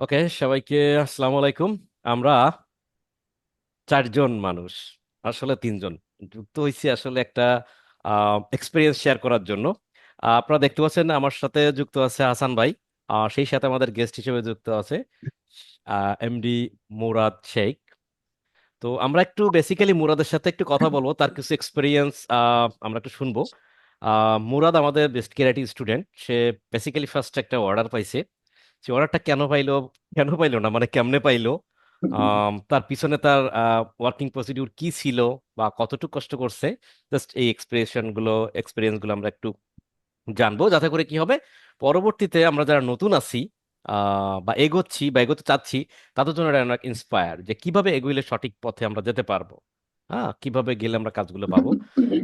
ওকে, সবাইকে আসসালামু আলাইকুম। আমরা চারজন মানুষ, আসলে তিনজন যুক্ত হয়েছি আসলে একটা এক্সপিরিয়েন্স শেয়ার করার জন্য। আপনারা দেখতে পাচ্ছেন আমার সাথে যুক্ত আছে হাসান ভাই। সেই সাথে আমাদের গেস্ট হিসেবে যুক্ত আছে এমডি মুরাদ শেখ। তো আমরা একটু বেসিক্যালি মুরাদের সাথে একটু কথা বলবো, তার কিছু এক্সপিরিয়েন্স আমরা একটু শুনবো। মুরাদ আমাদের বেস্ট ক্যারাটি স্টুডেন্ট। সে বেসিক্যালি ফার্স্ট একটা অর্ডার পাইছে। সে অর্ডারটা কেন পাইলো না, মানে কেমনে পাইলো, তার পিছনে তার ওয়ার্কিং প্রসিডিউর কি ছিল বা কতটুকু কষ্ট করছে, জাস্ট এই এক্সপিরিয়েন্স গুলো আমরা একটু জানবো, যাতে করে কি হবে পরবর্তীতে আমরা যারা নতুন আছি বা এগোচ্ছি বা এগোতে চাচ্ছি, তাদের জন্য এটা অনেক ইন্সপায়ার যে কিভাবে এগোইলে সঠিক পথে আমরা যেতে পারবো। হ্যাঁ, কিভাবে গেলে আমরা কাজগুলো পাবো।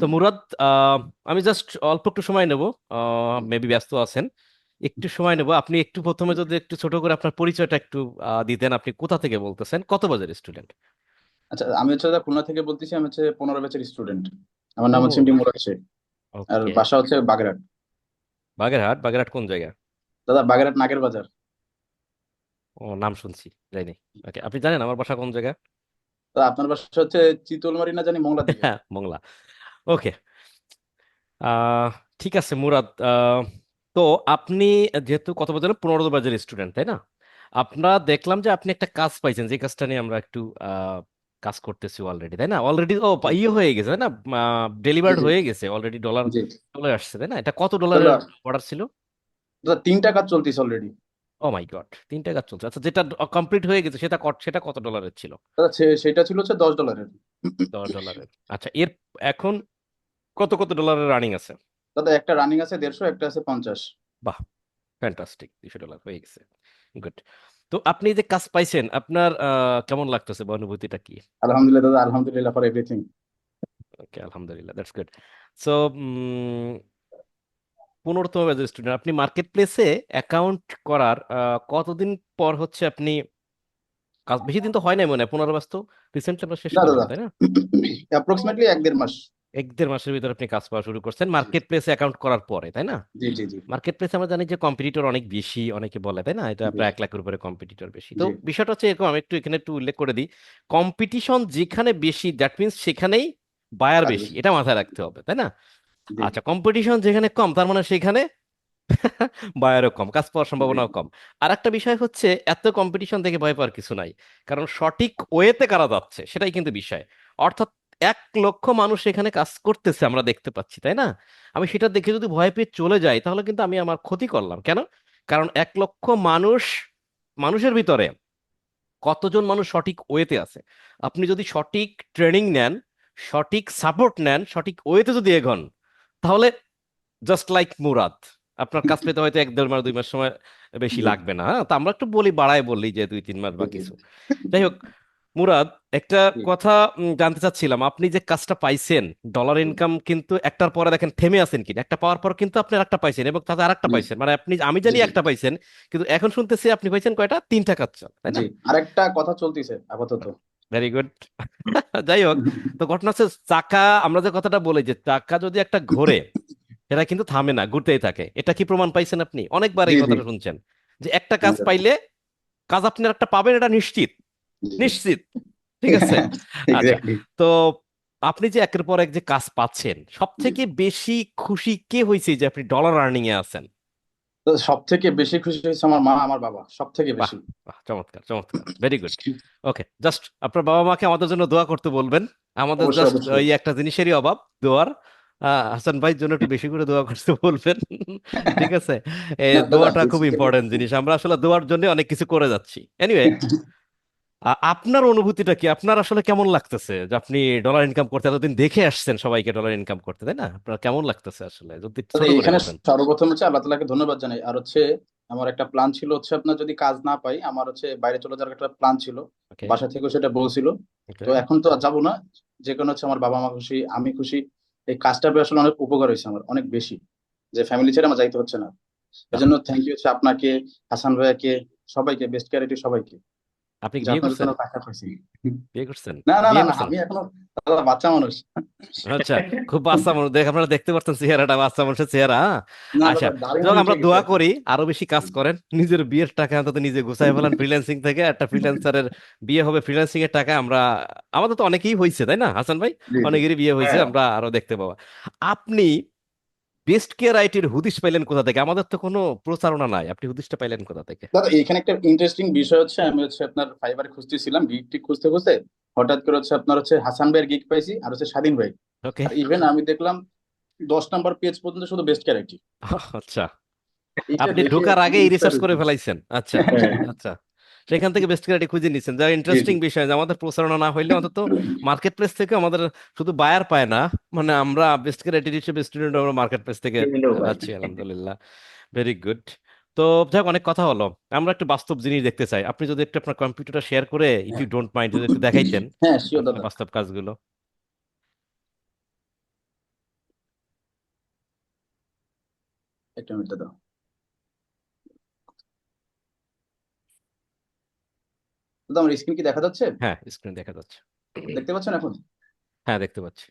তো মুরাদ, আমি জাস্ট অল্প একটু সময় নেব। মেবি ব্যস্ত আছেন, একটু সময় নেব। আপনি একটু প্রথমে যদি একটু ছোট করে আপনার পরিচয়টা একটু দিতেন, আপনি কোথা থেকে বলতেছেন, কত বাজার স্টুডেন্ট? আচ্ছা, আমি হচ্ছে দাদা খুলনা থেকে বলতেছি। আমি হচ্ছে 15 ব্যাচের স্টুডেন্ট। আমার নাম হচ্ছে ও, এমডি মুরাদ শেখ। আর ওকে। বাসা হচ্ছে বাগেরহাট। বাগেরহাট কোন জায়গা? দাদা বাগেরহাট নাগের বাজার। ও, নাম শুনছি, যাইনি। ওকে, আপনি জানেন আমার বাসা কোন জায়গা? তো আপনার বাসা হচ্ছে চিতলমারি না জানি মংলার দিকে। হ্যাঁ, মংলা। ওকে। আহ ঠিক আছে মুরাদ, তো আপনি যেহেতু কত বছর, 15 বাজার স্টুডেন্ট, তাই না? আপনারা দেখলাম যে আপনি একটা কাজ পাইছেন, যে কাজটা নিয়ে আমরা একটু কাজ করতেছি অলরেডি, তাই না? অলরেডি জি ইয়ে হয়ে গেছে, তাই না? জি ডেলিভার্ড জি হয়ে গেছে অলরেডি, ডলার জি। চলে আসছে, তাই না? এটা কত ডলারের দাদা অর্ডার ছিল? দাদা 3টা কাজ চলতেছে অলরেডি। ও মাই গড, 3টা কাজ চলছে। আচ্ছা, যেটা কমপ্লিট হয়ে গেছে সেটা কত ডলারের ছিল? দাদা সেটা ছিল হচ্ছে $10। 10 ডলারের। আচ্ছা, এখন কত কত ডলারের রানিং আছে? দাদা একটা রানিং আছে 150, একটা আছে 50। বাহ, ফ্যান্টাস্টিক, $200 হয়ে গেছে। গুড। তো আপনি যে কাজ পাইছেন, আপনার কেমন লাগতেছে বা অনুভূতিটা কি? আলহামদুলিল্লাহ দাদা, আলহামদুলিল্লাহ ফর এভরিথিং। ওকে, আলহামদুলিল্লাহ, দ্যাটস গুড। সো 15তম ব্যাচের স্টুডেন্ট, আপনি মার্কেট প্লেসে অ্যাকাউন্ট করার কতদিন পর হচ্ছে আপনি কাজ, বেশি দিন তো হয় নাই মনে হয়, 15 ব্যাচ তো রিসেন্টলি আমরা শেষ না করলাম, দাদা, তাই না? অ্যাপ্রক্সিমেটলি 1-1.5 মাস। 1-1.5 মাসের ভিতরে আপনি কাজ পাওয়া শুরু করছেন জি মার্কেট প্লেসে অ্যাকাউন্ট করার পরে, তাই না? জি জি জি মার্কেট প্লেসে আমরা জানি যে কম্পিটিটর অনেক বেশি, অনেকে বলে, তাই না? এটা জি প্রায় 1 লাখের উপরে কম্পিটিটর বেশি। তো জি বিষয়টা হচ্ছে এরকম, আমি একটু এখানে একটু উল্লেখ করে দিই। কম্পিটিশন যেখানে বেশি, দ্যাট মিনস সেখানেই বায়ার কাজ বেশি, বেশি। এটা মাথায় রাখতে হবে, তাই না? জি আচ্ছা, কম্পিটিশন যেখানে কম, তার মানে সেখানে বায়ারও কম, কাজ পাওয়ার জি সম্ভাবনাও কম। আর একটা বিষয় হচ্ছে, এত কম্পিটিশন দেখে ভয় পাওয়ার কিছু নাই, কারণ সঠিক ওয়েতে কারা যাচ্ছে সেটাই কিন্তু বিষয়। অর্থাৎ 1 লক্ষ মানুষ এখানে কাজ করতেছে, আমরা দেখতে পাচ্ছি, তাই না? আমি সেটা দেখে যদি ভয় পেয়ে চলে যাই, তাহলে কিন্তু আমি আমার ক্ষতি করলাম। কেন? কারণ 1 লক্ষ মানুষের ভিতরে কতজন মানুষ সঠিক ওয়েতে আছে? আপনি যদি সঠিক ট্রেনিং নেন, সঠিক সাপোর্ট নেন, সঠিক ওয়েতে যদি এগোন, তাহলে জাস্ট লাইক মুরাদ, আপনার কাজ পেতে হয়তো 1-1.5 মাস 2 মাস সময় বেশি জি লাগবে না। হ্যাঁ, তো আমরা একটু বাড়ায় বললি যে 2-3 মাস জি বা জি কিছু। যাই হোক, মুরাদ, একটা জি কথা জানতে চাচ্ছিলাম, আপনি যে কাজটা পাইছেন, ডলার জি ইনকাম কিন্তু একটার পরে দেখেন থেমে আছেন কিনা, একটা পাওয়ার পর কিন্তু আপনি আরেকটা পাইছেন এবং তাতে আরেকটা জি পাইছেন, মানে আমি জি জানি জি একটা পাইছেন, কিন্তু এখন শুনতেছি আপনি পাইছেন কয়টা, 3টা কাজ, তাই জি। না? আরেকটা কথা চলতেছে আপাতত। Very good. যাই হোক, তো ঘটনা হচ্ছে চাকা, আমরা যে কথাটা বলি যে চাকা যদি একটা ঘোরে, সেটা কিন্তু থামে না, ঘুরতেই থাকে। এটা কি প্রমাণ পাইছেন? আপনি অনেকবার জি এই জি কথাটা শুনছেন যে একটা হ্যাঁ কাজ দাদা, পাইলে কাজ আপনি আর একটা পাবেন, এটা নিশ্চিত। জি নিশ্চিত। ঠিক আছে। আচ্ছা, এক্স্যাক্টলি। তো আপনি যে একের পর এক যে কাজ পাচ্ছেন, সব জি। থেকে বেশি খুশি কে হয়েছে যে আপনি ডলার আর্নিং এ আছেন? তো সব থেকে বেশি খুশি হয়েছে আমার মা, আমার বাবা, সব থেকে বাহ, বেশি। বাহ, চমৎকার চমৎকার, ভেরি গুড। ওকে, জাস্ট আপনার বাবা মাকে আমাদের জন্য দোয়া করতে বলবেন। আমাদের অবশ্যই জাস্ট অবশ্যই। এই একটা জিনিসেরই অভাব, দোয়ার। হাসান ভাইয়ের জন্য একটু বেশি করে দোয়া করতে বলবেন। ঠিক আছে। এই না দাদা দোয়াটা খুব বেসিক্যালি ইম্পর্টেন্ট জিনিস, আমরা আসলে দোয়ার জন্য অনেক কিছু করে যাচ্ছি। এনিওয়ে, আপনার অনুভূতিটা কি? আপনার আসলে কেমন লাগতেছে যে আপনি ডলার ইনকাম করতে এতদিন দেখে আসছেন সবাইকে ডলার ইনকাম করতে, তাই না? আপনার কেমন লাগতেছে আসলে, যদি একটু ছোট করে এখানে বলতেন। সর্বপ্রথম হচ্ছে আল্লাহ তালাকে ধন্যবাদ জানাই। আর হচ্ছে আমার একটা প্ল্যান ছিল হচ্ছে, আপনার যদি কাজ না পাই আমার হচ্ছে বাইরে চলে যাওয়ার একটা প্ল্যান ছিল। ওকে। বাসা থেকেও সেটা বলছিল। ওকে। তো এখন তো আর যাবো না। যে কোনো হচ্ছে আমার বাবা মা খুশি, আমি খুশি। এই কাজটা পেয়ে আসলে অনেক উপকার হয়েছে আমার, অনেক বেশি। যে ফ্যামিলি ছেড়ে আমার যাইতে হচ্ছে না। এই জন্য থ্যাংক ইউ হচ্ছে আপনাকে, হাসান ভাইয়াকে, সবাইকে, বেস্ট ক্যারেটি সবাইকে। আপনি কি যে বিয়ে আপনাদের করছেন? জন্য টাকা পাইছি। বিয়ে করছেন? না না না বিয়ে না, করছেন? আমি এখনো দাদা বাচ্চা মানুষ। আচ্ছা, খুব বাচ্চা মানুষ দেখ, আপনারা দেখতে পাচ্ছেন চেহারাটা, বাচ্চা মানুষের চেহারা, হ্যাঁ? না আচ্ছা, দাদা, দাড়ি যাক মুড়ি আমরা উঠে গেছে দোয়া এখন। করি আরো বেশি কাজ করেন, নিজের বিয়ের টাকা অন্তত নিজে গুছাই ফেলান, ফ্রিল্যান্সিং থেকে একটা ফ্রিল্যান্সারের বিয়ে হবে, ফ্রিল্যান্সিং এর টাকা আমরা, আমাদের তো অনেকেই হয়েছে তাই না হাসান ভাই? জি জি। অনেকেরই বিয়ে হয়েছে, হ্যাঁ আমরা আরো দেখতে পাবো। আপনি বেস্ট কেয়ার আইটির হুদিস পাইলেন কোথা থেকে? আমাদের তো কোনো প্রচারণা নাই, আপনি হুদিসটা পাইলেন কোথা থেকে? দাদা, এখানে একটা ইন্টারেস্টিং বিষয় হচ্ছে, আমি হচ্ছে আপনার ফাইবারে খুঁজতেছিলাম, গিগ টিক খুঁজতে খুঁজতে হঠাৎ করে হচ্ছে আপনার হচ্ছে হাসান ভাইয়ের গিগ পাইছি, আর হচ্ছে স্বাধীন ভাই। ওকে। আর ইভেন আমি দেখলাম 10 নম্বর পেজ পর্যন্ত শুধু বেস্ট ক্যারেক্টার। আচ্ছা, এটা আপনি দেখে ঢোকার আগেই রিসার্চ ইন্সপায়ার করে হয়েছি। ফেলাইছেন? আচ্ছা। হ্যাঁ। আচ্ছা, সেখান থেকে বেস্ট ক্যারেক্টার খুঁজে নিচ্ছেন, যা জি জি। ইন্টারেস্টিং বিষয় যে আমাদের প্রচারণা না হইলে অন্তত মার্কেট প্লেস থেকে আমাদের শুধু বায়ার পায় না, মানে আমরা বেস্ট ক্যারেক্টার হিসেবে স্টুডেন্ট আমরা মার্কেট প্লেস থেকে এমনিও ভাই। পাচ্ছি, আলহামদুলিল্লাহ। Very good. তো যাক, অনেক কথা হলো, আমরা একটু বাস্তব জিনিস দেখতে চাই, আপনি যদি একটু আপনার কম্পিউটারটা শেয়ার করে, ইফ ইউ ডোন্ট মাইন্ড, যদি একটু দেখাইতেন হ্যাঁ শিওর আপনার দাদা। বাস্তব কাজগুলো। একটা মিনিট দাদা। দাদা আমার স্ক্রিন কি দেখা যাচ্ছে? হ্যাঁ, স্ক্রিন দেখা যাচ্ছে। দেখতে পাচ্ছেন এখন? হ্যাঁ, দেখতে পাচ্ছি।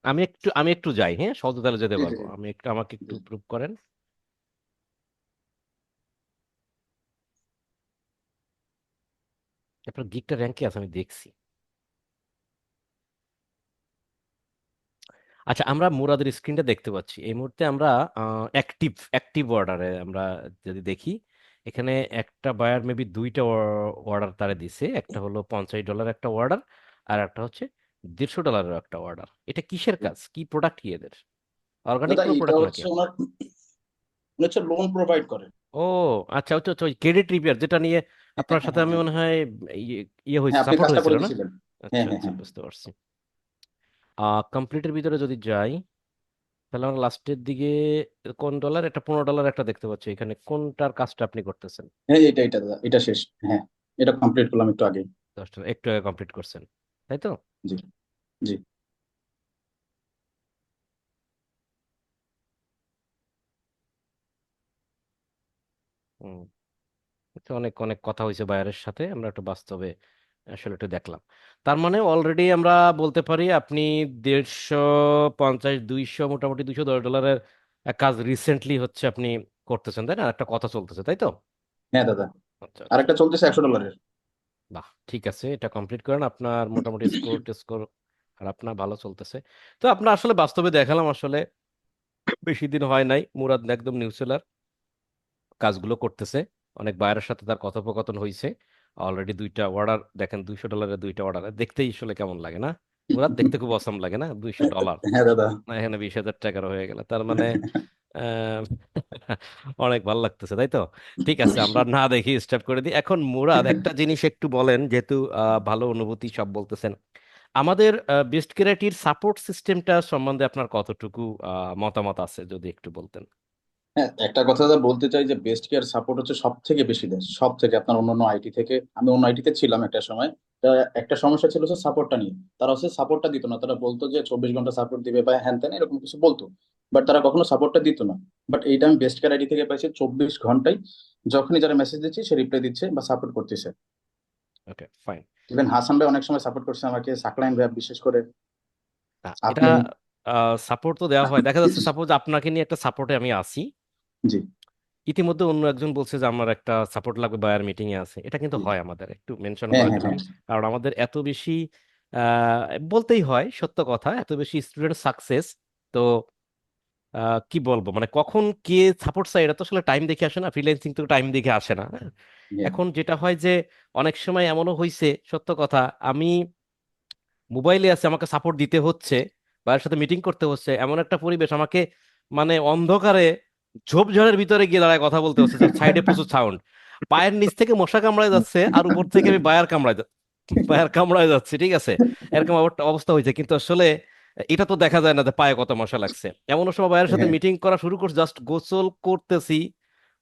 আমি একটু যাই, হ্যাঁ, সহজ তাহলে যেতে জি জি পারবো, আমি একটু, আমাকে জি। একটু প্রুভ করেন। আপনার গিকটা র্যাঙ্কে আছে আমি দেখছি। আচ্ছা, আমরা মুরাদের স্ক্রিনটা দেখতে পাচ্ছি এই মুহূর্তে, আমরা অ্যাক্টিভ অ্যাক্টিভ অর্ডারে আমরা যদি দেখি, এখানে একটা বায়ার মেবি দুইটা অর্ডার তারা দিছে, একটা হলো $50 একটা অর্ডার, আর একটা হচ্ছে $150 একটা অর্ডার। এটা কিসের কাজ, কি প্রোডাক্ট কি এদের? অর্গানিক দাদা কোনো এটা প্রোডাক্ট নাকি? হচ্ছে ওনার, উনি হচ্ছে লোন প্রোভাইড করে। ও আচ্ছা, আচ্ছা, আচ্ছা, ওই ক্রেডিট রিপেয়ার যেটা নিয়ে হ্যাঁ আপনার হ্যাঁ সাথে হ্যাঁ আমি হ্যাঁ। মনে হয় ইয়ে ইয়ে হয়েছে, হ্যাঁ আপনি সাপোর্ট কাজটা হয়েছিল করে না? দিয়েছিলেন। আচ্ছা হ্যাঁ হ্যাঁ আচ্ছা, হ্যাঁ। বুঝতে পারছি। কমপ্লিটের ভিতরে যদি যাই, তাহলে আমরা লাস্টের দিকে কোন ডলার, একটা $15 একটা দেখতে পাচ্ছি, এখানে কোনটার কাজটা আপনি করতেছেন? হ্যাঁ এটা এটা দাদা, এটা শেষ। হ্যাঁ এটা কমপ্লিট করলাম একটু আগে। 10 ডলার একটু আগে কমপ্লিট করছেন, তাই তো? জি জি। হুম। তো অনেক অনেক কথা হয়েছে বায়ারের সাথে, আমরা একটু বাস্তবে আসলে একটু দেখলাম। তার মানে অলরেডি আমরা বলতে পারি আপনি 150, 200, মোটামুটি $210 কাজ রিসেন্টলি হচ্ছে আপনি করতেছেন, তাই না? একটা কথা চলতেছে, তাই তো? হ্যাঁ দাদা, আচ্ছা আর আচ্ছা। একটা চলতেছে $100। বাহ, ঠিক আছে, এটা কমপ্লিট করেন, আপনার মোটামুটি স্কোর টেস্কোর আর আপনার ভালো চলতেছে। তো আপনার আসলে বাস্তবে দেখালাম আসলে বেশি দিন হয় নাই, মুরাদ একদম নিউ সেলার, কাজগুলো করতেছে, অনেক বায়ারের সাথে তার কথোপকথন হয়েছে, অলরেডি দুইটা অর্ডার দেখেন, $200 দুইটা অর্ডার, দেখতেই আসলে কেমন লাগে না মুরাদ? দেখতে খুব অসম লাগে না? $200 হ্যাঁ দাদা। না, এখানে 20,000 টাকার হয়ে গেল, তার মানে আহ, অনেক ভালো লাগতেছে, তাই তো? ঠিক আছে, আমরা না দেখি স্টার্ট করে দিই এখন। মুরাদ, একটা জিনিস একটু বলেন, যেহেতু ভালো অনুভূতি সব বলতেছেন, আমাদের বেস্ট ক্রিয়েটিভ সাপোর্ট সিস্টেমটা সম্বন্ধে আপনার কতটুকু মতামত আছে, যদি একটু বলতেন। হ্যাঁ একটা কথা দাদা বলতে চাই, যে বেস্ট কেয়ার সাপোর্ট হচ্ছে সব থেকে বেশি দেয়, সব থেকে আপনার অন্যান্য আইটি থেকে। আমি অন্য আইটিতে ছিলাম একটা সময়। তা একটা সমস্যা ছিল হচ্ছে সাপোর্টটা নিয়ে, তারা হচ্ছে সাপোর্টটা দিত না। তারা বলতো যে 24 ঘন্টা সাপোর্ট দিবে বা হ্যান ত্যান এরকম কিছু বলতো, বাট তারা কখনো সাপোর্টটা দিত না। বাট এইটা আমি বেস্ট কেয়ার আইডি থেকে পাইছি 24 ঘন্টায়, যখনই যারা মেসেজ দিচ্ছে সে রিপ্লাই দিচ্ছে বা সাপোর্ট করতেছে। ওকে, ফাইন। ইভেন হাসান ভাই অনেক সময় সাপোর্ট করছে আমাকে, সাকলাইন ভাই বিশেষ করে। এটা আপনি। সাপোর্ট তো দেওয়া হয়, দেখা যাচ্ছে সাপোজ আপনাকে নিয়ে একটা সাপোর্টে আমি আসি, জি। ইতিমধ্যে অন্য একজন বলছে যে আমার একটা সাপোর্ট লাগবে, বায়ার মিটিং এ আছে, এটা কিন্তু হয়, আমাদের একটু মেনশন হ্যাঁ করে হ্যাঁ দিলাম, হ্যাঁ। কারণ আমাদের এত বেশি বলতেই হয় সত্য কথা, এত বেশি স্টুডেন্ট সাকসেস। তো কি বলবো, মানে কখন কে সাপোর্ট চাই এটা তো আসলে টাইম দেখে আসে না, ফ্রিল্যান্সিং তো টাইম দেখে আসে না, হ্যাঁ? হ্যাঁ এখন যেটা হয় যে অনেক সময় এমনও হয়েছে, সত্য কথা, আমি মোবাইলে আছে, আমাকে সাপোর্ট দিতে হচ্ছে, ভাইয়ের সাথে মিটিং করতে হচ্ছে, এমন একটা পরিবেশ আমাকে, মানে অন্ধকারে ঝোপঝাড়ের ভিতরে গিয়ে দাঁড়ায় কথা বলতে হচ্ছে, সাইডে প্রচুর সাউন্ড, পায়ের নিচ থেকে মশা কামড়ায় যাচ্ছে, আর উপর থেকে আমি বায়ার কামড়ায় যাচ্ছে, ঠিক আছে? এরকম অবস্থা হয়েছে, কিন্তু আসলে এটা তো দেখা যায় না যে পায়ে কত মশা লাগছে। এমন সময় ভাইয়ের সাথে হ্যাঁ। মিটিং করা শুরু করছে, জাস্ট গোসল করতেছি,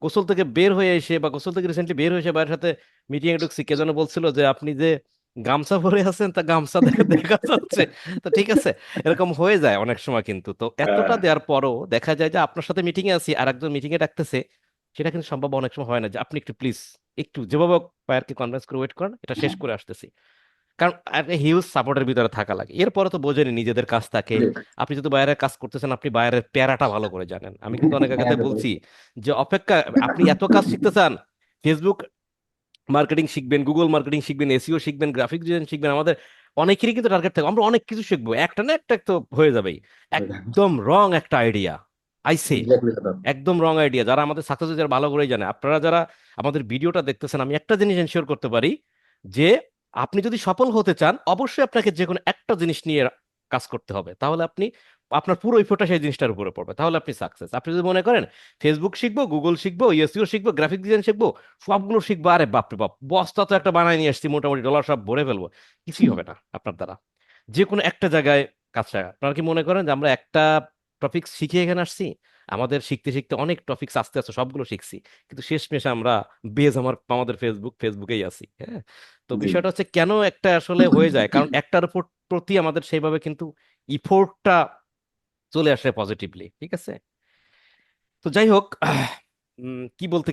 গোসল থেকে বের হয়ে এসে, বা গোসল থেকে রিসেন্টলি বের হয়ে এসে ভাইয়ের সাথে মিটিং এ ঢুকছি, কে যেন বলছিল যে আপনি যে গামছা পরে আছেন, তা গামছা দেখা যাচ্ছে। তো ঠিক আছে, এরকম হয়ে যায় অনেক সময় কিন্তু। তো এতটা আহ, দেওয়ার পরও দেখা যায় যে আপনার সাথে মিটিং এ আছি আর একজন মিটিং এ ডাকতেছে, সেটা কিন্তু সম্ভব অনেক সময় হয় না যে আপনি একটু প্লিজ একটু যেভাবে পায়ারকে কনভিন্স করে ওয়েট করেন, এটা শেষ হ্যাঁ, করে আসতেছি। কারণ একটা হিউজ সাপোর্টের ভিতরে থাকা লাগে। এরপরে তো বোঝেনি নিজেদের কাজ থাকে। জি। আপনি যদি বাইরের কাজ করতেছেন, আপনি বাইরের প্যারাটা ভালো করে জানেন। আমি কিন্তু অনেক হ্যাঁ, আগে এটা তো বলছি যে অপেক্ষা, আপনি এত কাজ শিখতে চান, ফেসবুক মার্কেটিং শিখবেন, গুগল মার্কেটিং শিখবেন, এসইও শিখবেন, গ্রাফিক ডিজাইন শিখবেন, আমাদের অনেকেরই কিন্তু টার্গেট থাকে আমরা অনেক কিছু শিখবো, একটা না একটা তো হয়ে যাবেই। একদম রং একটা আইডিয়া আইসে, এক্স্যাক্টলি দাদা। একদম রং আইডিয়া। যারা আমাদের সাকসেস যারা ভালো করেই জানে, আপনারা যারা আমাদের ভিডিওটা দেখতেছেন, আমি একটা জিনিস এনশিওর করতে পারি যে আপনি যদি সফল হতে চান, অবশ্যই আপনাকে যে কোনো একটা জিনিস নিয়ে কাজ করতে হবে। তাহলে আপনি আপনার পুরো ইফোর্টটা সেই জিনিসটার উপরে পড়বে, তাহলে আপনি সাকসেস। আপনি যদি মনে করেন ফেসবুক শিখবো, গুগল শিখবো, এসইও শিখবো, গ্রাফিক ডিজাইন শিখবো, সবগুলো শিখবো, আরে বাপরে বাপ, বস্তা তো একটা বানায় নিয়ে আসছি, মোটামুটি ডলার সব ভরে ফেলবো, কিছুই হবে না আপনার দ্বারা। যে কোনো একটা জায়গায় কাজটা, আপনারা কি মনে করেন যে আমরা একটা টপিক শিখে এখানে আসছি? আমাদের শিখতে শিখতে অনেক টপিকস আস্তে আস্তে সবগুলো শিখছি, কিন্তু শেষমেশ আমরা বেজ আমাদের ফেসবুকেই আছি। হ্যাঁ। তো জি। বিষয়টা হচ্ছে কেন একটা আসলে হয়ে যায়, কারণ একটার উপর প্রতি আমাদের সেইভাবে কিন্তু ইফোর্টটা চলে আসে পজিটিভলি। ঠিক আছে। তো যাই হোক, কি বলতে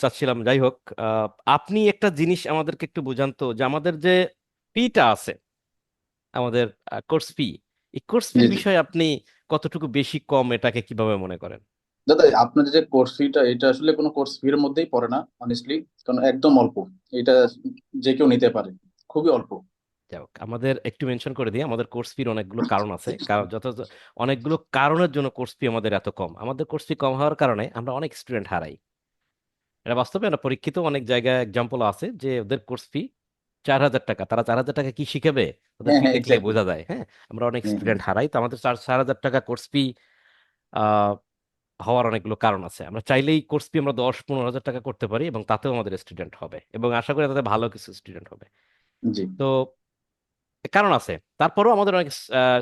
চাচ্ছিলাম, যাই হোক, আহ, আপনি একটা জিনিস আমাদেরকে একটু বোঝান তো, যে আমাদের যে ফিটা আছে, আমাদের কোর্স ফি, এই কোর্স জি, ফির জি। বিষয়ে আপনি কতটুকু বেশি কম এটাকে কিভাবে মনে করেন? দাদা, আপনাদের যে কোর্স ফিটা, এটা আসলে কোনো কোর্স ফির মধ্যেই পড়ে না অনেস্টলি। কারণ একদম অল্প। এটা যে কেউ নিতে পারে, খুবই অল্প। যাই হোক, আমাদের একটু মেনশন করে দিই, আমাদের কোর্স ফির অনেকগুলো কারণ আছে, কারণ অনেকগুলো কারণের জন্য কোর্স ফি আমাদের এত কম। আমাদের কোর্স ফি কম হওয়ার কারণে আমরা অনেক স্টুডেন্ট হারাই। এটা বাস্তবে না, পরীক্ষিত অনেক জায়গায় এক্সাম্পল আছে যে ওদের কোর্স ফি 4,000 টাকা, তারা 4,000 টাকা কি শিখাবে, ওদের হ্যাঁ, ফি হ্যাঁ, দেখলে এক্স্যাক্টলি। বোঝা যায়। হ্যাঁ। আমরা অনেক হ্যাঁ, হ্যাঁ। স্টুডেন্ট হারাই, তো আমাদের 4,000 টাকা কোর্স ফি আহ হওয়ার অনেকগুলো কারণ আছে। আমরা চাইলেই কোর্স ফি আমরা 10-15 হাজার টাকা করতে পারি, এবং তাতেও আমাদের স্টুডেন্ট হবে, এবং আশা করি তাতে ভালো কিছু স্টুডেন্ট হবে। জি। তো কারণ আছে, তারপরেও আমাদের অনেক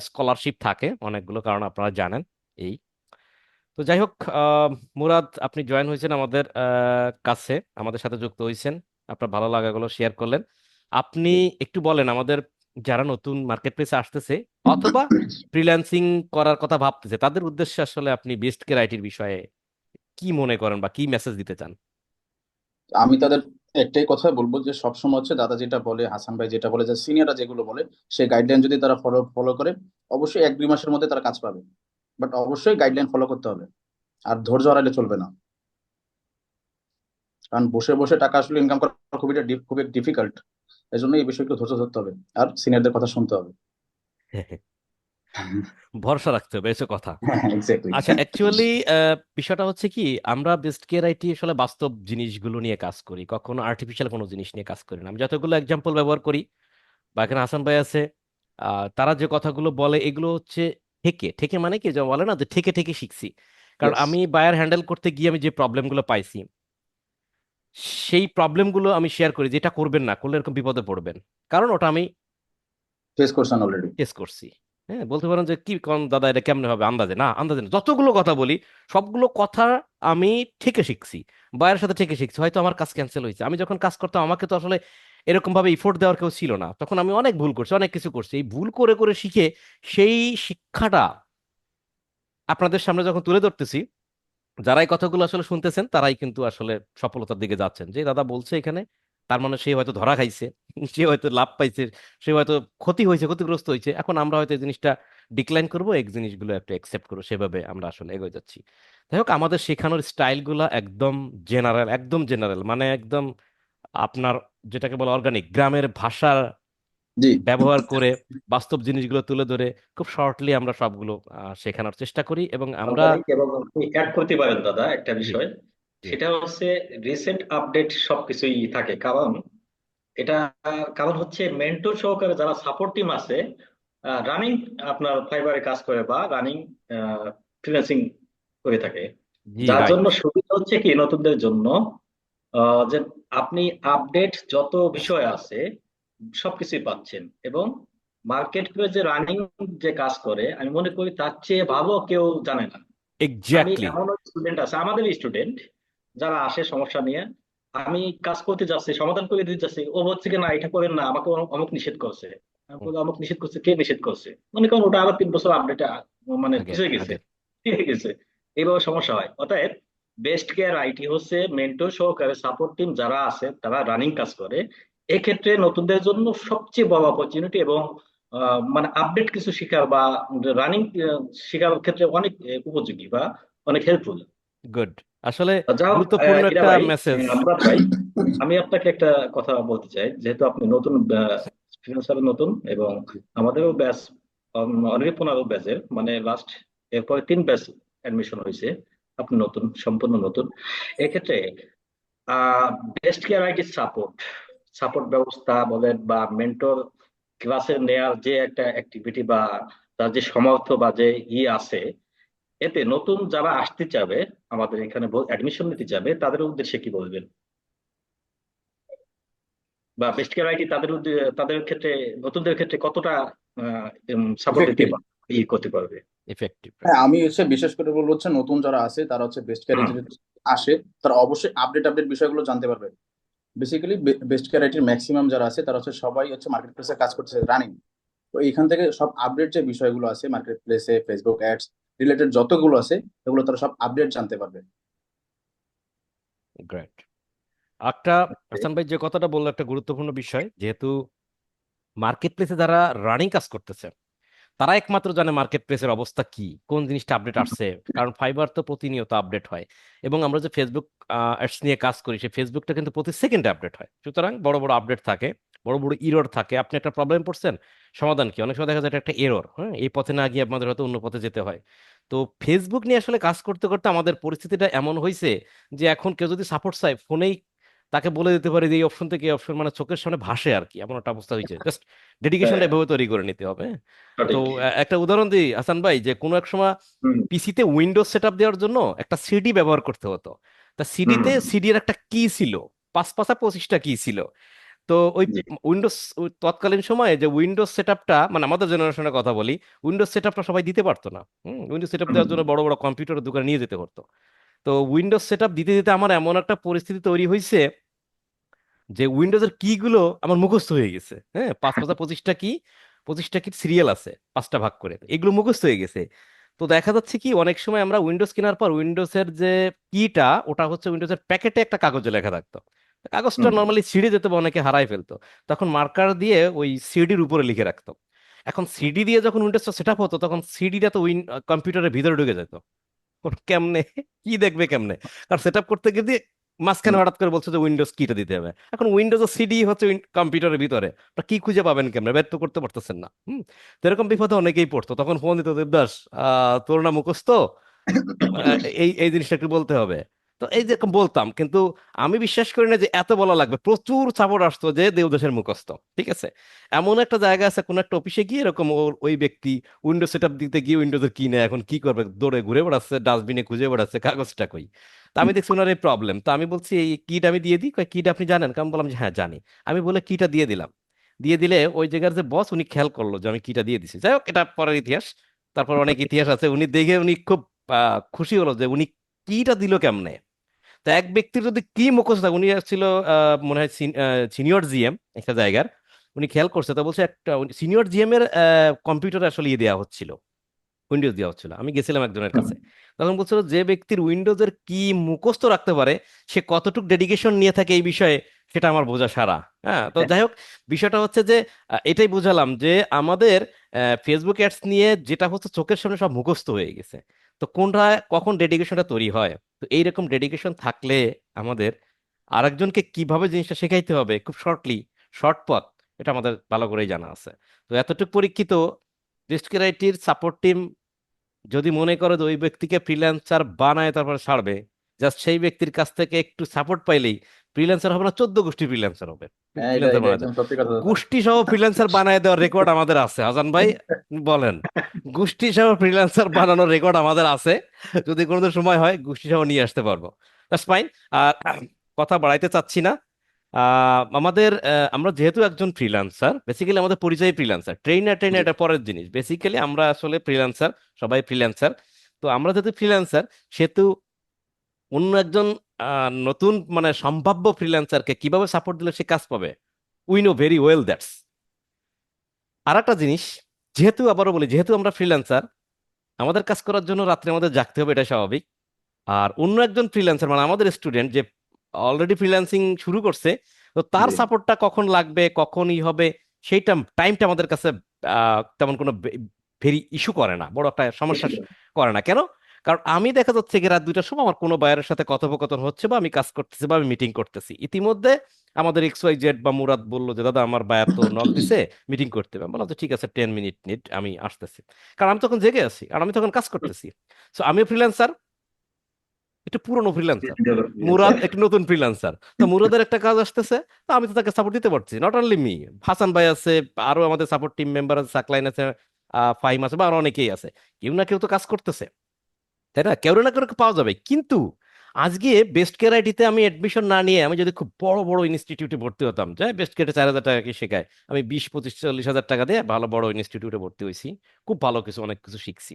স্কলারশিপ থাকে, অনেকগুলো কারণ আপনারা জানেন। এই, তো যাই হোক, মুরাদ, আপনি জয়েন হয়েছেন আমাদের কাছে, আমাদের সাথে যুক্ত হয়েছেন, আপনার ভালো লাগাগুলো শেয়ার করলেন। আপনি একটু বলেন আমাদের যারা নতুন মার্কেট প্লেসে আসতেছে অথবা ফ্রিল্যান্সিং করার কথা ভাবতেছে, তাদের উদ্দেশ্যে আসলে আপনি বেস্ট কেয়ার আইটির বিষয়ে কি মনে করেন বা কি মেসেজ দিতে চান? আমি তাদের একটাই কথা বলবো যে সবসময় হচ্ছে দাদা যেটা বলে, হাসান ভাই যেটা বলে, যে সিনিয়ররা যেগুলো বলে, সেই গাইডলাইন যদি তারা ফলো ফলো করে, অবশ্যই 1-2 মাসের মধ্যে তারা কাজ পাবে। বাট অবশ্যই গাইডলাইন ফলো করতে হবে। আর ধৈর্য হারালে চলবে না। কারণ বসে বসে টাকা আসলে ইনকাম করা খুবই ডিফিকাল্ট। এই জন্য এই বিষয়ে একটু ধৈর্য ধরতে হবে। আর সিনিয়রদের কথা শুনতে হবে। ভরসা রাখতে হবে, এসে কথা। হ্যাঁ, এক্স্যাক্টলি। আচ্ছা, অ্যাকচুয়ালি বিষয়টা হচ্ছে কি, আমরা বেস্ট কেয়ার আইটি আসলে বাস্তব জিনিসগুলো নিয়ে কাজ করি, কখনো আর্টিফিশিয়াল কোনো জিনিস নিয়ে কাজ করি না। আমি যতগুলো এক্সাম্পল ব্যবহার করি, বা এখানে হাসান ভাই আছে, তারা যে কথাগুলো বলে এগুলো হচ্ছে ঠেকে ঠেকে, মানে কি যে বলে না যে ঠেকে ঠেকে শিখছি। কারণ ইয়েস। আমি বায়ার হ্যান্ডেল করতে গিয়ে আমি যে প্রবলেমগুলো পাইছি, সেই প্রবলেমগুলো আমি শেয়ার করি, যেটা করবেন না, করলে এরকম বিপদে পড়বেন। কারণ ওটা আমি ফেস করছেন অলরেডি। ফেস করছি। হ্যাঁ, বলতে পারেন যে কি কোন দাদা এটা কেমনে হবে, আন্দাজে না, আন্দাজে না, যতগুলো কথা বলি সবগুলো কথা আমি থেকে শিখছি, বায়ের সাথে থেকে শিখছি। হয়তো আমার কাজ ক্যান্সেল হয়েছে, আমি যখন কাজ করতাম আমাকে তো আসলে এরকম ভাবে ইফোর্ট দেওয়ার কেউ ছিল না, তখন আমি অনেক ভুল করছি, অনেক কিছু করছি। এই ভুল করে করে শিখে সেই শিক্ষাটা আপনাদের সামনে যখন তুলে ধরতেছি, যারা এই কথাগুলো আসলে শুনতেছেন তারাই কিন্তু আসলে সফলতার দিকে যাচ্ছেন। যে দাদা বলছে এখানে, তার মানে সে হয়তো ধরা খাইছে, সে হয়তো লাভ পাইছে, সে হয়তো ক্ষতি হয়েছে, ক্ষতিগ্রস্ত হয়েছে। এখন আমরা হয়তো এই জিনিসটা ডিক্লাইন করবো, এই জিনিসগুলো একটু অ্যাকসেপ্ট করবো, সেভাবে আমরা আসলে এগিয়ে যাচ্ছি। যাই হোক, আমাদের শেখানোর স্টাইলগুলো একদম জেনারেল, একদম জেনারেল, মানে একদম আপনার যেটাকে বলে অর্গানিক, গ্রামের ভাষা জি। ব্যবহার করে বাস্তব জিনিসগুলো তুলে ধরে খুব শর্টলি আমরা সবগুলো শেখানোর চেষ্টা করি, এবং আমরা অর্গানিক, এবং আপনি অ্যাড করতে পারেন দাদা একটা জি বিষয়। জি সেটা হচ্ছে রিসেন্ট আপডেট সবকিছুই থাকে। কারণ এটা, কারণ হচ্ছে মেন্টর সহকারে যারা সাপোর্ট টিম আছে, রানিং আপনার ফাইবারে কাজ করে বা রানিং ফ্রিল্যান্সিং করে থাকে, জি যার রাইট। জন্য সুবিধা হচ্ছে কি নতুনদের জন্য, যে আপনি আপডেট যত বিষয় আছে সবকিছুই পাচ্ছেন। এবং মার্কেট প্লেসে রানিং যে কাজ করে, আমি মনে করি তার চেয়ে ভালো কেউ জানে না। আমি এক্স্যাক্টলি। এমন স্টুডেন্ট আছে, আমাদের স্টুডেন্ট যারা আসে সমস্যা নিয়ে, আমি কাজ করতে যাচ্ছি, সমাধান করে দিতে যাচ্ছি, ও বলছে কি না এটা করেন না, আমাকে অমুক নিষেধ করছে। আমি হুম, বললাম, অমুক নিষেধ করছে, কে নিষেধ করছে? মনে করেন ওটা আবার 3 বছর আপডেট মানে আগের পিছিয়ে গেছে, আগের ঠিক গেছে। এইভাবে সমস্যা হয়। অতএব বেস্ট কেয়ার আইটি হচ্ছে মেন্টর সহকারে সাপোর্ট টিম যারা আছে তারা রানিং কাজ করে। এক্ষেত্রে নতুনদের জন্য সবচেয়ে বড় অপরচুনিটি, এবং মানে আপডেট কিছু শেখার বা রানিং শেখার ক্ষেত্রে অনেক উপযোগী বা অনেক হেল্পফুল। গুড। আসলে যাও, গুরুত্বপূর্ণ হীরা একটা ভাই, মেসেজ। মুরাদ ভাই, আমি আপনাকে একটা কথা বলতে চাই। যেহেতু আপনি নতুন ফ্রিল্যান্সার, নতুন, এবং আমাদেরও ব্যাচ অলরেডি 15 ব্যাচের, মানে লাস্ট এরপরে 3 ব্যাচ অ্যাডমিশন হয়েছে। আপনি নতুন, সম্পূর্ণ নতুন। এক্ষেত্রে best care IT support support ব্যবস্থা বলেন বা মেন্টর ক্লাসে নেয়ার যে একটা অ্যাক্টিভিটি বা তার যে সামর্থ্য বা যে আছে, এতে নতুন যারা আসতে চাবে, আমাদের এখানে অ্যাডমিশন নিতে যাবে, তাদের উদ্দেশ্যে কি বলবেন? বা বেস্ট কেয়ার আইটি তাদের ক্ষেত্রে, নতুনদের ক্ষেত্রে কতটা সাপোর্ট দিতে ইফেক্টিভ। করতে পারবে? ইফেক্টিভ, হ্যাঁ, রাইট। আমি বিশেষ করে বলবো নতুন যারা আছে তারা বেস্ট ক্যারেজে হুম, যদি আসে, তারা অবশ্যই আপডেট আপডেট বিষয়গুলো জানতে পারবে। বেসিক্যালি বেস্ট ক্যারেটির ম্যাক্সিমাম যারা আছে তারা সবাই মার্কেট প্লেসে কাজ করছে রানিং। তো এখান থেকে সব আপডেট যে বিষয়গুলো আছে মার্কেট প্লেসে ফেসবুক অ্যাডস রিলেটেড যতগুলো আছে, এগুলো তারা সব আপডেট জানতে পারবে। গ্রেট। একটা, হাসান ভাই যে কথাটা বললো একটা গুরুত্বপূর্ণ বিষয়, যেহেতু মার্কেট প্লেসে যারা রানিং কাজ করতেছে তারা একমাত্র জানে মার্কেট প্লেসের অবস্থা কি, কোন জিনিসটা আপডেট আসছে। কারণ ফাইবার তো প্রতিনিয়ত আপডেট হয়, এবং আমরা যে ফেসবুক অ্যাডস নিয়ে কাজ করি সেই ফেসবুকটা কিন্তু প্রতি সেকেন্ডে আপডেট হয়। সুতরাং বড় বড় আপডেট থাকে, বড় বড় ইরর থাকে। আপনি একটা প্রবলেম পড়ছেন, সমাধান কি? অনেক সময় দেখা যায় এটা একটা এরর, হ্যাঁ, এই পথে না গিয়ে আপনাদের হয়তো অন্য পথে যেতে হয়। তো ফেসবুক নিয়ে আসলে কাজ করতে করতে আমাদের পরিস্থিতিটা এমন হয়েছে যে এখন কেউ যদি সাপোর্ট চায় ফোনেই তাকে বলে দিতে পারে যে এই অপশন থেকে এই অপশন, মানে চোখের সামনে ভাসে আর কি, এমন একটা অবস্থা হয়েছে। জাস্ট ডেডিকেশনটা হ্যাঁ, এভাবে তৈরি করে নিতে হবে। তো সঠিক। একটা উদাহরণ দিই হাসান ভাই, যে কোনো এক সময় হুম, পিসিতে উইন্ডোজ সেটআপ দেওয়ার জন্য একটা সিডি ব্যবহার করতে হতো। তা হুম, সিডিতে সিডির একটা কি ছিল, 5 25টা কি ছিল। তো ওই জি, উইন্ডোজ তৎকালীন সময়ে যে উইন্ডোজ সেটআপটা, মানে আমাদের জেনারেশনের কথা বলি, উইন্ডোজ সেটআপটা সবাই দিতে পারতো না। উইন্ডোজ সেটআপ হুম, দেওয়ার জন্য বড় বড় কম্পিউটারের দোকানে নিয়ে যেতে হতো। তো উইন্ডোজ সেটআপ দিতে দিতে আমার এমন একটা পরিস্থিতি তৈরি হয়েছে যে উইন্ডোজের কি গুলো আমার মুখস্থ হয়ে গেছে। হ্যাঁ, 5 25টা কি, 25টা কি সিরিয়াল আছে 5টা ভাগ করে, এগুলো মুখস্থ হয়ে গেছে। তো দেখা যাচ্ছে কি অনেক সময় আমরা উইন্ডোজ কেনার পর উইন্ডোজের যে কিটা, ওটা হচ্ছে উইন্ডোজের প্যাকেটে একটা কাগজে লেখা থাকতো। কাগজটা হুম, নর্মালি ছিঁড়ে যেত বা অনেকে হারাই ফেলতো, তখন মার্কার দিয়ে ওই সিডির উপরে লিখে রাখতো। এখন সিডি দিয়ে যখন উইন্ডোজটা সেট আপ হতো তখন সিডিটা তো কম্পিউটারের ভিতরে ঢুকে যেত। ওর কেমনে, কি দেখবে কেমনে? কারণ সেট আপ করতে গিয়ে মাঝখানে হুম, হঠাৎ করে বলছে যে উইন্ডোজ কিটা দিতে হবে। এখন উইন্ডোজ সিডি হচ্ছে কম্পিউটারের ভিতরে, ওটা কি খুঁজে পাবেন কেমনে? বের তো করতে পারতেছেন না। তো এরকম বিপদে অনেকেই পড়তো, তখন ফোন দিত, দেবদাস তোর না মুখস্থ, এই এই জিনিসটা একটু বলতে হবে। তো এই যে বলতাম, কিন্তু আমি বিশ্বাস করি না যে এত বলা লাগবে। প্রচুর সাপোর্ট আসতো যে দেবদাসের মুখস্থ, ঠিক আছে। এমন একটা জায়গা আছে, কোন একটা অফিসে গিয়ে এরকম ওই ব্যক্তি উইন্ডোজ সেটআপ দিতে গিয়ে উইন্ডোজের কি না এখন কি করবে, দৌড়ে ঘুরে বেড়াচ্ছে, ডাস্টবিনে খুঁজে বেড়াচ্ছে কাগজটা কই। তা আমি দেখছি ওনার এই প্রবলেম, তো আমি বলছি এই কিটা আমি দিয়ে দিই। কয় কিটা আপনি জানেন? কারণ বললাম যে হ্যাঁ জানি। আমি বলে কিটা দিয়ে দিলাম। দিয়ে দিলে ওই জায়গার যে বস উনি খেয়াল করলো যে আমি কিটা দিয়ে দিছি। যাই হোক, এটা পরের ইতিহাস। তারপর অনেক ইতিহাস আছে, উনি দেখে উনি খুব খুশি হলো যে উনি কিটা দিল কেমনে। তো এক ব্যক্তির যদি কি মুখস্থ থাকে, উনি ছিল মনে হয় সিনিয়র জিএম একটা জায়গার, উনি খেয়াল করছে, তা বলছে একটা সিনিয়র জিএম এর কম্পিউটারে আসলে ইয়ে দেওয়া হচ্ছিল, উইন্ডোজ দেওয়া হচ্ছিল। আমি গেছিলাম একজনের হুম, কাছে, তখন বলছিল যে ব্যক্তির উইন্ডোজের কি মুখস্থ রাখতে পারে, সে কতটুকু ডেডিকেশন নিয়ে থাকে এই বিষয়ে, সেটা আমার বোঝা সারা। হ্যাঁ, তো যাই হোক, বিষয়টা হচ্ছে যে এটাই বুঝালাম যে আমাদের ফেসবুক অ্যাডস নিয়ে যেটা হচ্ছে চোখের সামনে সব মুখস্থ হয়ে গেছে। তো কোনটা কখন ডেডিকেশনটা তৈরি হয়? তো এইরকম ডেডিকেশন থাকলে আমাদের আরেকজনকে কিভাবে জিনিসটা শেখাইতে হবে খুব শর্ট পথ, এটা আমাদের ভালো করেই জানা আছে। তো এতটুকু পরীক্ষিত টেস্ট ক্রাইটির সাপোর্ট টিম যদি মনে করে যে ওই ব্যক্তিকে ফ্রিল্যান্সার বানায় তারপরে ছাড়বে, জাস্ট সেই ব্যক্তির কাছ থেকে একটু সাপোর্ট পাইলেই ফ্রিল্যান্সার হবে না, 14 গোষ্ঠী ফ্রিল্যান্সার হবে। হ্যাঁ, এটা ফ্রিল্যান্সার এটা বানায় একদম দেয়, সত্যি কথা দাদা। গোষ্ঠী সহ ফ্রিল্যান্সার বানায় দেওয়ার রেকর্ড আমাদের আছে হাসান ভাই। বলেন, গোষ্ঠী সহ ফ্রিল্যান্সার বানানোর রেকর্ড আমাদের আছে। যদি কোনোদিন সময় হয় গোষ্ঠী সহ নিয়ে আসতে পারবো। That's fine. আর কথা বাড়াইতে চাচ্ছি না। আমরা যেহেতু একজন ফ্রিল্যান্সার, বেসিক্যালি আমাদের পরিচয় ফ্রিল্যান্সার, ট্রেনার ট্রেনার জি। এটা পরের জিনিস। বেসিক্যালি আমরা আসলে ফ্রিল্যান্সার, সবাই ফ্রিল্যান্সার। তো আমরা যেহেতু ফ্রিল্যান্সার, সেহেতু অন্য একজন নতুন মানে সম্ভাব্য ফ্রিল্যান্সারকে কিভাবে সাপোর্ট দিলে সে কাজ পাবে, we know very well that's. আর একটা জিনিস, যেহেতু আবারও বলি, যেহেতু আমরা ফ্রিল্যান্সার, আমাদের কাজ করার জন্য রাত্রে আমাদের জাগতে হবে, এটা স্বাভাবিক। আর অন্য একজন ফ্রিল্যান্সার মানে আমাদের স্টুডেন্ট যে অলরেডি ফ্রিল্যান্সিং শুরু করছে, তো তার জি সাপোর্টটা কখন লাগবে, কখনই হবে, সেইটা টাইমটা আমাদের কাছে তেমন কোনো ভেরি ইস্যু করে না, বড় একটা সমস্যা করে না। কেন? কারণ আমি দেখা যাচ্ছে কি রাত 2টার সময় আমার কোনো বায়ারের সাথে কথোপকথন হচ্ছে, বা আমি কাজ করতেছি, বা আমি মিটিং করতেছি, ইতিমধ্যে আমাদের XYZ বা মুরাদ বললো যে দাদা আমার বায়ার তো নক দিছে, মিটিং করতে হবে। আমি বললাম তো ঠিক আছে, 10 মিনিট নিট, আমি আসতেছি। কারণ আমি তখন জেগে আছি আর আমি তখন কাজ করতেছি। সো আমিও ফ্রিল্যান্সার, একটু পুরনো ফ্রিল্যান্সার, মুরাদ একটু নতুন ফ্রিল্যান্সার। তো মুরাদের একটা কাজ আসতেছে, তো আমি তো তাকে সাপোর্ট দিতে পারছি, নট অনলি মি, হাসান ভাই আছে, আরো আমাদের সাপোর্ট টিম মেম্বার আছে, সাকলাইন আছে, ফাহিম আছে, বা আরো অনেকেই আছে। কেউ না কেউ তো কাজ করতেছে, তাই না? কেউ না কেউ পাওয়া যাবে। কিন্তু আজকে বেস্ট কেয়ার আইটিতে আমি এডমিশন না নিয়ে আমি যদি খুব বড় বড় ইনস্টিটিউটে ভর্তি হতাম, যে বেস্ট কেয়ারে 4,000 টাকা কি শেখায়, আমি 20, 25, 40 হাজার টাকা দিয়ে ভালো বড় ইনস্টিটিউটে ভর্তি হয়েছি, খুব ভালো কিছু অনেক কিছু শিখছি,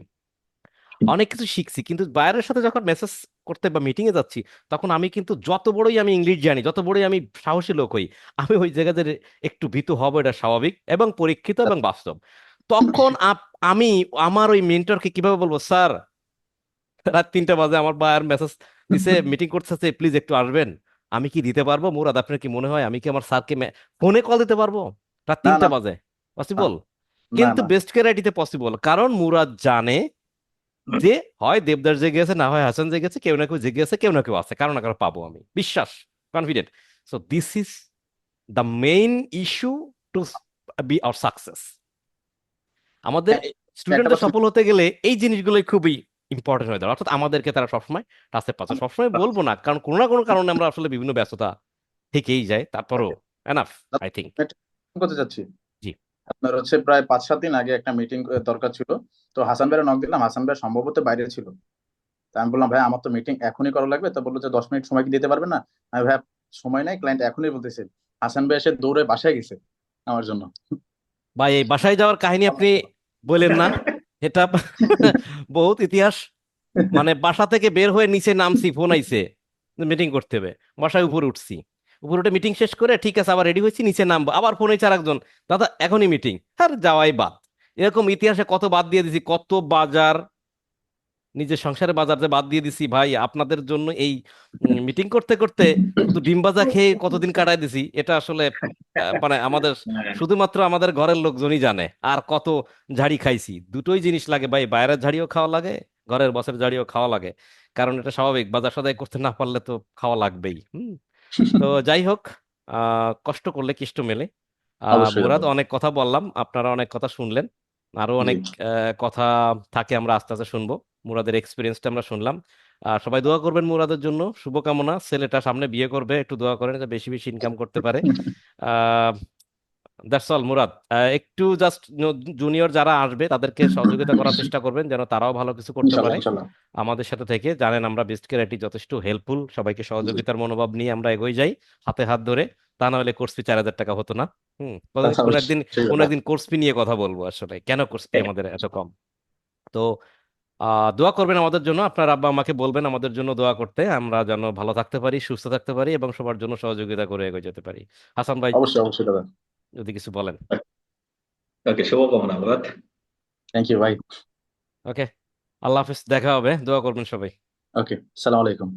অনেক কিছু শিখছি। কিন্তু বাইরের সাথে যখন মেসেজ করতে বা মিটিং এ যাচ্ছি, তখন আমি কিন্তু যত বড়ই আমি ইংলিশ জানি, যত বড়ই আমি সাহসী লোক হই, আমি ওই জায়গাতে একটু ভীতু হব, এটা স্বাভাবিক এবং পরীক্ষিত এবং বাস্তব। তখন আমি আমার ওই মেন্টরকে কিভাবে বলবো, স্যার রাত 3টা বাজে আমার বায়ার মেসেজ দিছে, মিটিং করতেছে, প্লিজ একটু আসবেন। আমি কি দিতে পারবো মুরাদ? আপনার কি মনে হয় আমি কি আমার স্যারকে ফোনে কল দিতে পারবো রাত না 3টা বাজে? না পসিবল? না কিন্তু না বেস্ট কেয়ার আইটিতে পসিবল, কারণ মুরাদ জানে যে হয় দেবদাস জেগে আছে, না হয় হাসান জেগে আছে, কেউ না কেউ জেগে আছে, কেউ না কেউ আছে, কারো না কারো পাবো আমি, বিশ্বাস, confident. So this is the main issue to be our success. আমাদের হ্যাঁ, একটা স্টুডেন্টদের কথা সফল হতে গেলে এই জিনিসগুলোই খুবই ইম্পর্টেন্ট হয়ে দাঁড়ায়, অর্থাৎ আমাদেরকে তারা সবসময় টাচে পাচ্ছে। সবসময় বলবো না, কারণ কোনো না কোনো কারণে আমরা আসলে বিভিন্ন ব্যস্ততা থেকেই যায়, তারপরও এনাফ আই থিঙ্ক। একটা করতে চাচ্ছি। জি। আপনার হচ্ছে প্রায় 5-7 দিন আগে একটা মিটিং দরকার ছিল। তো হাসান ভাইয়ের নক দিলাম, হাসান ভাই সম্ভবত বাইরে ছিল। তা আমি বললাম ভাই আমার তো মিটিং এখনই করা লাগবে। তো বললো যে 10 মিনিট সময় কি দিতে পারবে না? আমি ভাই সময় নাই, ক্লায়েন্ট এখনই বলতেছে। হাসান ভাই এসে দৌড়ে বাসায় গেছে আমার জন্য। ভাই এই বাসায় যাওয়ার কাহিনী আপনি বলেন না, এটা বহুত ইতিহাস। মানে বাসা থেকে বের হয়ে নিচে নামছি, ফোন আইছে মিটিং করতে হবে, বাসায় উপরে উঠছি, উপরে উঠে মিটিং শেষ করে ঠিক আছে আবার রেডি হয়েছি, নিচে নামবো, আবার ফোন হয়েছে আরেকজন, দাদা এখনই মিটিং, আর যাওয়াই বাদ। এরকম ইতিহাসে কত বাদ দিয়ে দিছি, কত বাজার, নিজের সংসারে বাজার যে বাদ দিয়ে দিছি ভাই আপনাদের জন্য। এই মিটিং করতে করতে শুধু ডিম ভাজা খেয়ে কতদিন কাটাই দিছি, এটা আসলে মানে আমাদের শুধুমাত্র আমাদের ঘরের লোকজনই জানে। আর কত ঝাড়ি খাইছি, দুটোই জিনিস লাগে ভাই, বাইরের ঝাড়িও খাওয়া লাগে, ঘরের বসের ঝাড়িও খাওয়া লাগে, কারণ এটা স্বাভাবিক, বাজার সদাই করতে না পারলে তো খাওয়া লাগবেই। তো যাই হোক, কষ্ট করলে কিষ্ট মেলে। অবশ্যই মুরাদ দাদা। অনেক কথা বললাম, আপনারা অনেক কথা শুনলেন, আরো জি অনেক কথা থাকে, আমরা আস্তে আস্তে শুনবো। মুরাদের এক্সপিরিয়েন্সটা আমরা শুনলাম। সবাই দোয়া করবেন মুরাদের জন্য, শুভকামনা। ছেলেটা সামনে বিয়ে করবে, একটু দোয়া করেন যে বেশি বেশি ইনকাম করতে পারে। Ah that's all Murad. একটু জাস্ট জুনিয়র যারা আসবে তাদেরকে সহযোগিতা করার চেষ্টা করবেন, যেন তারাও ভালো কিছু করতে ইনশাল্লাহ পারে ইনশাল্লাহ। আমাদের সাথে থেকে। জানেন আমরা বেস্ট কেয়ার যথেষ্ট হেল্পফুল, সবাইকে জি সহযোগিতার মনোভাব নিয়ে আমরা এগোই যাই, হাতে হাত ধরে। তা না হলে কোর্স ফি 4,000 টাকা হতো না। কোন একদিন, অবশ্যই কোন দাদা। একদিন কোর্স ফি নিয়ে কথা বলবো, আসলে কেন কোর্স ফি আমাদের এত কম। তো দোয়া করবেন আমাদের জন্য, আপনার আব্বা আমাকে বলবেন আমাদের জন্য দোয়া করতে, আমরা যেন ভালো থাকতে পারি, সুস্থ থাকতে পারি এবং সবার জন্য সহযোগিতা করে এগিয়ে যেতে পারি। হাসান ভাই অবশ্যই অবশ্যই দাদা। যদি কিছু বলেন। ওকে, শুভকামনা মুরাদ। থ্যাংক ইউ ভাই। ওকে, আল্লাহ হাফিজ, দেখা হবে, দোয়া করবেন সবাই। ওকে, সালাম আলাইকুম।